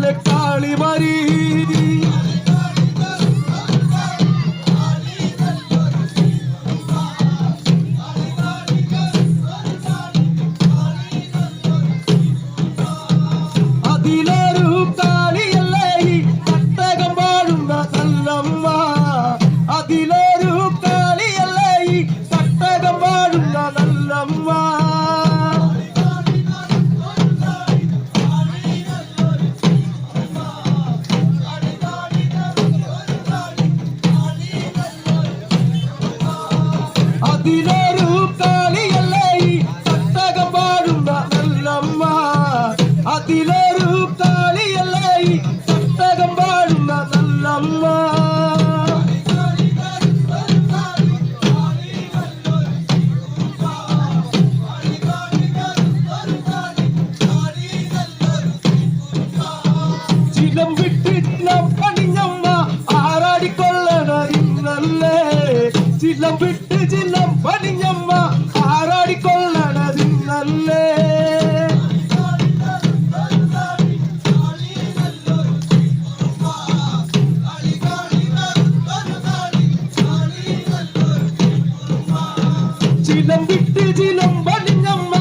എൻ്റെ കാളിമാരി അതിലൊരു കാളിയല്ലേ ഈ തട്ടകം പാടുന്ന നല്ലമ്മ അതിലൊരു കാളിയല്ലേ ഈ തട്ടകം പാടുന്ന നല്ലമ്മ അതിലൊരു കാളിയല്ലേ ഈ തട്ടകം പാടുന്ന നല്ലമ്മ അതിലൊരു കാളിയല്ലേ ഈ തട്ടകം പാടുന്ന നല്ലമ്മ ചിലം വിട്ടിട്ട് പണിഞ്ഞമ്മ ആറാടിക്കൊള്ളണതിന്നല്ലേ ചിലം വിട്ട് ചിലം പണിഞ്ഞമ്മ ആറാടിക്കൊള്ളണതിന്നല്ലേ ചിലം വിട്ട് ചിലം പണിഞ്ഞമ്മ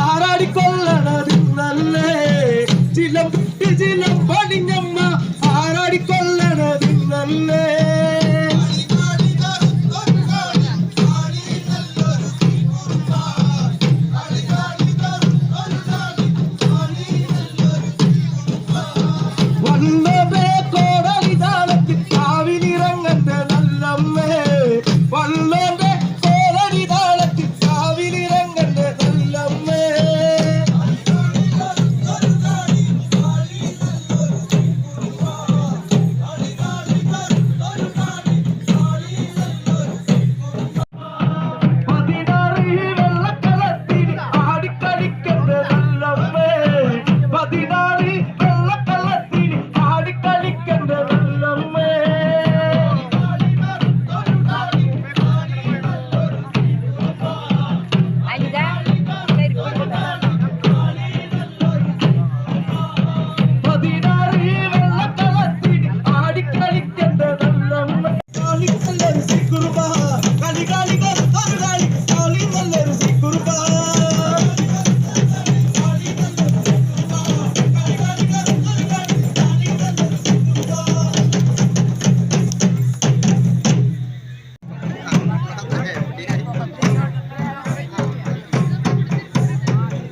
ആറാടിക്കൊള്ളണതിന്നല്ലേ ചിലം വിട്ട് ചിലം പണിഞ്ഞമ്മ ആറാടിക്കൊള്ളണതിന്നല്ലേ വല്ലഭേ കോടലിതാളത്തിൽ കാവിലിറങ്ങന്റെ നല്ലമ്മേ വല്ലഭേ കോടലിതാളത്തിൽ കാവിലിറങ്ങന്റെ നല്ലമ്മേ പതിനാറ് വെള്ളക്കളത്തിൽ ആടിക്കളിക്കന്റെ നല്ലമ്മേ പതിനാറ് വെള്ളക്കളത്തിൽ ആടിക്കളിക്കന്റെ നല്ലമ്മേ പതിനാറ് വെള്ളക്കളത്തിൽ ആടിക്കളിക്കന്റെ നല്ലമ്മ കളി നല്ലൊരു സിക്കുറുബ കളി കളി കളി കളി കളി നല്ലൊരു സിക്കുറുബ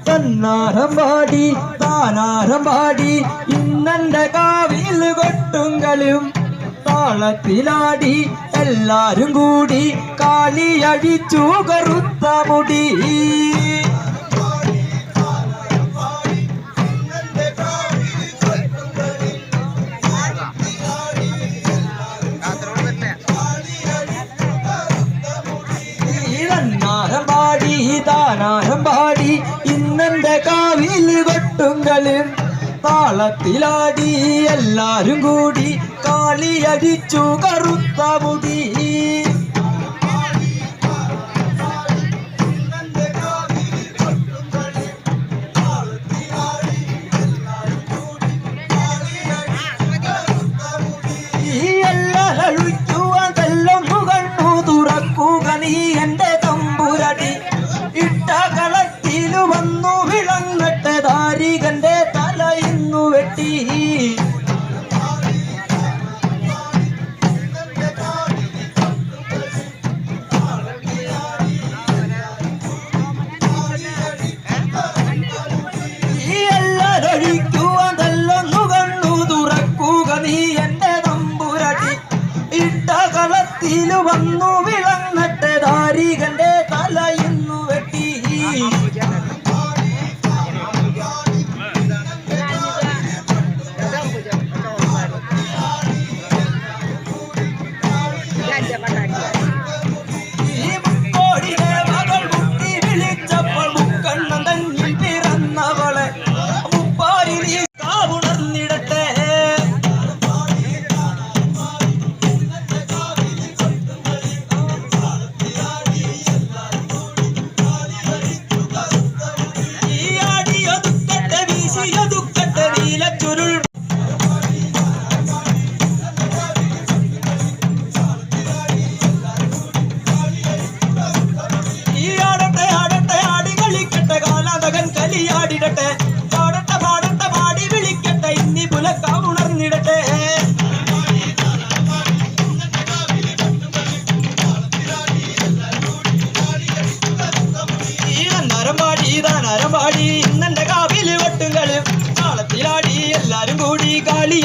തന്നാരം പാടി താനാരം പാടി ഇന്നെന്റെ കാവിൽ കൊട്ടുങ്കളും താളത്തിലാടി എല്ലാരും കൂടി കാളിയടിച്ചു കറുത്ത മുടി തന്നാരം പാടി താനാരം പാടി ഇന്നെന്റെ കാവിൽ കൊട്ടുങ്കളും താളത്തിലാടി എല്ലാരും കൂടി കാളിയടിച്ചു കറുത്ത മുടി എല്ലാരൊഴിക്കുവാൻ തെല്ലൊന്നു കണ്ണു തുറക്കുക നീ എന്റെ തമ്പുരടി ഇട്ട കളത്തിലു വന്നു വിളങ്ങട്ടെ ദാരികന്റെ തല ഇന്നു വെട്ടി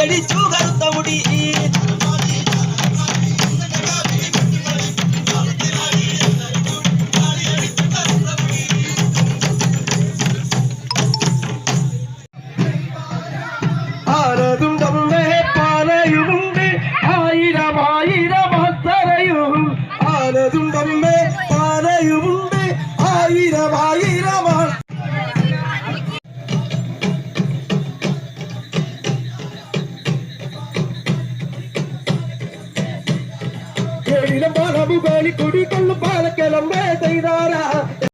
താടിയടിച്ചു കറുത്ത മുടി ആനതുണ്ടമ്മേ പാലയുമുണ്ട് ആയിരം ആയിരം അത്തറയും ആനതുണ്ടമ്മേ പാലയുമുണ്ട് ആയിരം ആയിരം പാലമുകളിൽ കുടികൊള്ളും പാലക്കലം ചെയ്താരാ